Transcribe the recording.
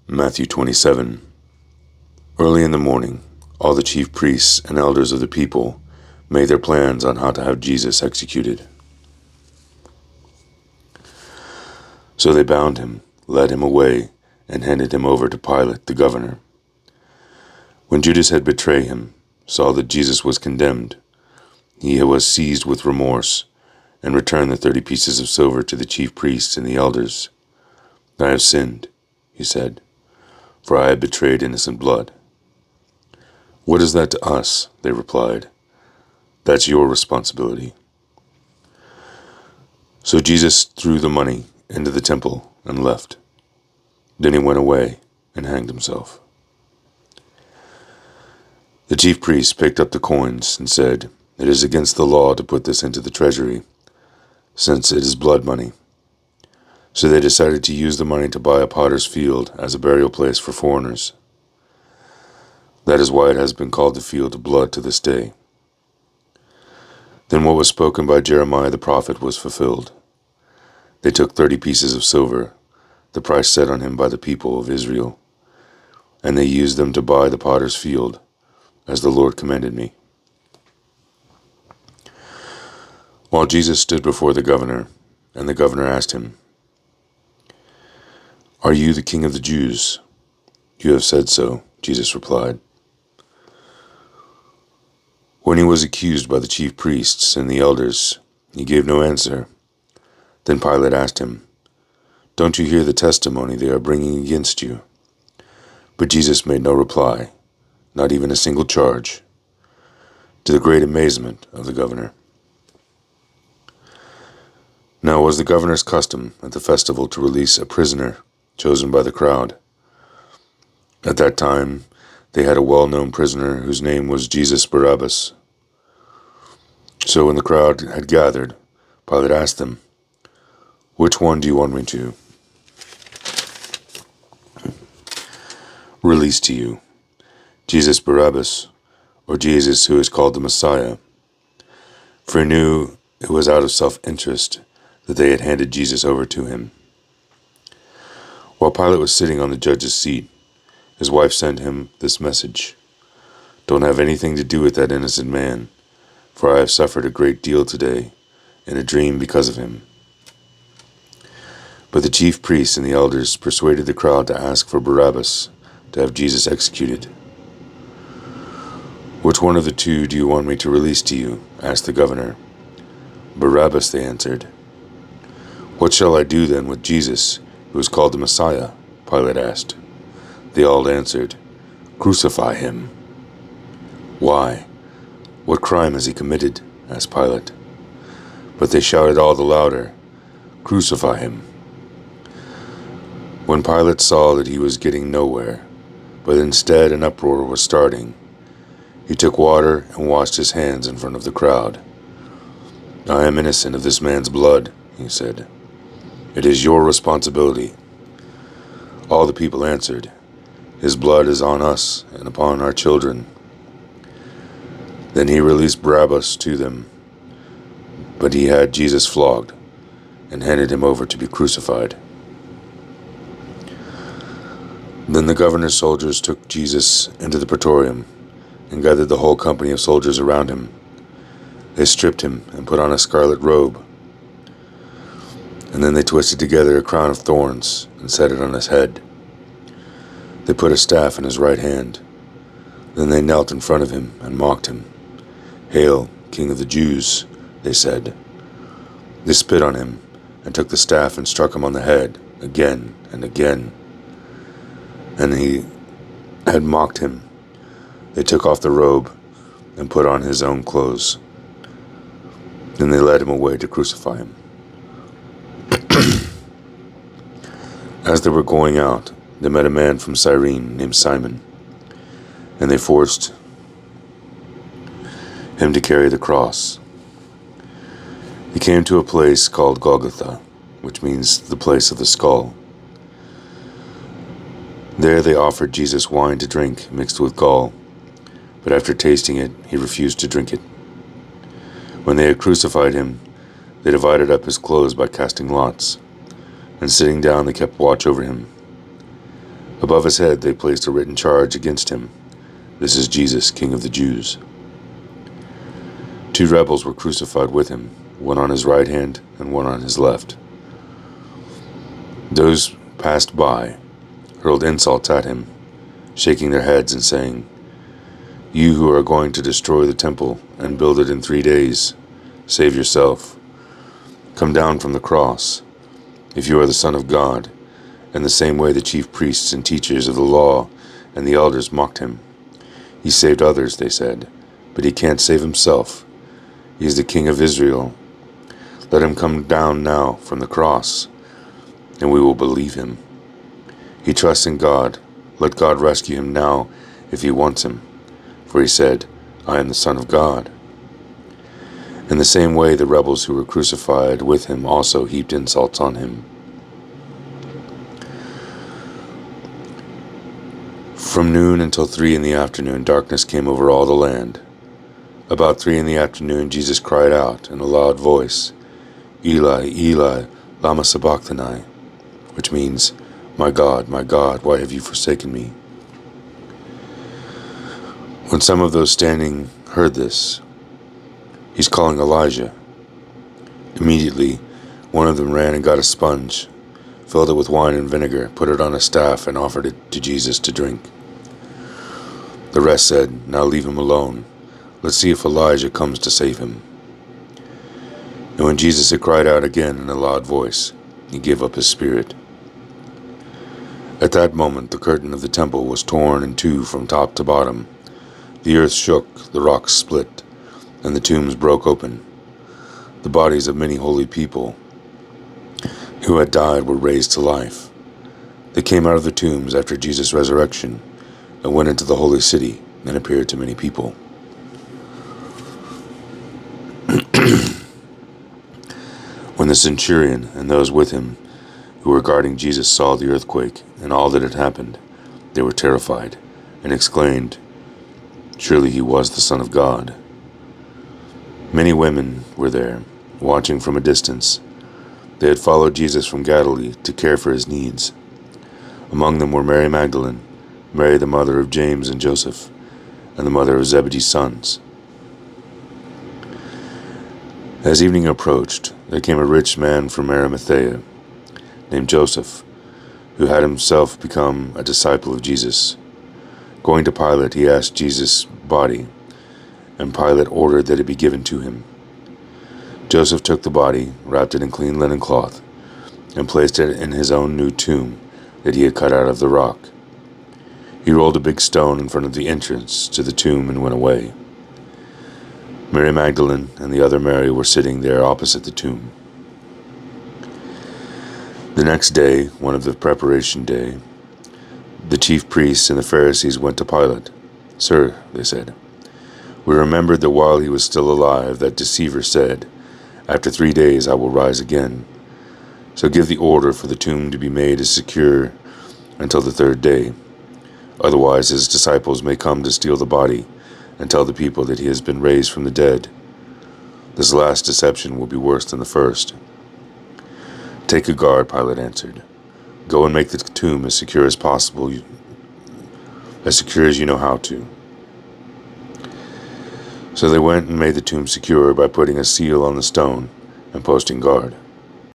Matthew 27. Early in the morning, all the chief priests and elders of the people made their plans on how to have Jesus executed. So they bound him, led him away, and handed him over to Pilate, the governor. When Judas had betrayed him, saw that Jesus was condemned, he was seized with remorse, and returned the 30 pieces of silver to the chief priests and the elders. "I have sinned," he said, "for I have betrayed innocent blood." "What is that to us?" they replied. "That's your responsibility." So Jesus threw the money into the temple and left. Then he went away and hanged himself. The chief priests picked up the coins and said, "It is against the law to put this into the treasury, since it is blood money." So they decided to use the money to buy a potter's field as a burial place for foreigners. That is why it has been called the field of blood to this day. Then what was spoken by Jeremiah the prophet was fulfilled. They took 30 pieces of silver, the price set on him by the people of Israel, and they used them to buy the potter's field, as the Lord commanded me. While Jesus stood before the governor, and the governor asked him, "Are you the king of the Jews?" "You have said so," Jesus replied. When he was accused by the chief priests and the elders, he gave no answer. Then Pilate asked him, "Don't you hear the testimony they are bringing against you?" But Jesus made no reply, not even a single charge, to the great amazement of the governor. Now it was the governor's custom at the festival to release a prisoner chosen by the crowd. At that time, they had a well-known prisoner whose name was Jesus Barabbas. So when the crowd had gathered, Pilate asked them, "Which one do you want me to release to you, Jesus Barabbas, or Jesus who is called the Messiah?" For he knew it was out of self-interest that they had handed Jesus over to him. While Pilate was sitting on the judge's seat, his wife sent him this message: "Don't have anything to do with that innocent man, for I have suffered a great deal today in a dream because of him." But the chief priests and the elders persuaded the crowd to ask for Barabbas to have Jesus executed. "Which one of the two do you want me to release to you?" asked the governor. "Barabbas," they answered. "What shall I do then with Jesus, who is called the Messiah?" Pilate asked. They all answered, "Crucify him." "Why? What crime has he committed?" asked Pilate. But they shouted all the louder, "Crucify him." When Pilate saw that he was getting nowhere, but instead an uproar was starting, he took water and washed his hands in front of the crowd. "I am innocent of this man's blood," he said. "It is your responsibility." All the people answered, "His blood is on us and upon our children." Then he released Barabbas to them, but he had Jesus flogged and handed him over to be crucified. Then the governor's soldiers took Jesus into the praetorium and gathered the whole company of soldiers around him. They stripped him and put on a scarlet robe, and then they twisted together a crown of thorns and set it on his head. They put a staff in his right hand. Then they knelt in front of him and mocked him. "Hail, King of the Jews," they said. They spit on him and took the staff and struck him on the head again and again. And he had mocked him. They took off the robe and put on his own clothes. Then they led him away to crucify him. As they were going out, they met a man from Cyrene named Simon, and they forced him to carry the cross. He came to a place called Golgotha, which means the place of the skull. There they offered Jesus wine to drink mixed with gall, but after tasting it, he refused to drink it. When they had crucified him, they divided up his clothes by casting lots, and sitting down they kept watch over him. Above his head they placed a written charge against him: "This is Jesus, King of the Jews." 2 rebels were crucified with him, one on his right hand and one on his left. Those passed by hurled insults at him, shaking their heads and saying, "You who are going to destroy the temple and build it in 3 days, save yourself. Come down from the cross, if you are the Son of God." In the same way the chief priests and teachers of the law and the elders mocked him. "He saved others," they said, "but he can't save himself. He is the King of Israel. Let him come down now from the cross, and we will believe him. He trusts in God. Let God rescue him now if he wants him. For he said, 'I am the Son of God.'" In the same way the rebels who were crucified with him also heaped insults on him. From noon until 3 in the afternoon, darkness came over all the land. About 3 in the afternoon, Jesus cried out in a loud voice, "Eli, Eli, lama sabachthani," which means, my God, why have you forsaken me?" When some of those standing heard this, "He's calling Elijah," immediately one of them ran and got a sponge, filled it with wine and vinegar, put it on a staff, and offered it to Jesus to drink. The rest said, "Now leave him alone. Let's see if Elijah comes to save him." And when Jesus had cried out again in a loud voice, he gave up his spirit. At that moment the curtain of the temple was torn in two from top to bottom. The earth shook, the rocks split, and the tombs broke open. The bodies of many holy people who had died were raised to life. They came out of the tombs after Jesus' resurrection and went into the holy city and appeared to many people. When the centurion and those with him who were guarding Jesus saw the earthquake and all that had happened, they were terrified and exclaimed, "Surely he was the Son of God." Many women were there, watching from a distance. They had followed Jesus from Galilee to care for his needs. Among them were Mary Magdalene, Mary the mother of James and Joseph, and the mother of Zebedee's sons. As evening approached, there came a rich man from Arimathea, named Joseph, who had himself become a disciple of Jesus. Going to Pilate, he asked Jesus' body, and Pilate ordered that it be given to him. Joseph took the body, wrapped it in clean linen cloth, and placed it in his own new tomb that he had cut out of the rock. He rolled a big stone in front of the entrance to the tomb and went away. Mary Magdalene and the other Mary were sitting there opposite the tomb. The next day, one of the preparation day, the chief priests and the Pharisees went to Pilate. "Sir," they said, "we remembered that while he was still alive, that deceiver said, 'After 3 days I will rise again.' So give the order for the tomb to be made as secure until the 3rd day. Otherwise his disciples may come to steal the body and tell the people that he has been raised from the dead. This last deception will be worse than the first." "Take a guard," Pilate answered. "Go and make the tomb as secure as possible, as secure as you know how to." So they went and made the tomb secure by putting a seal on the stone and posting guard.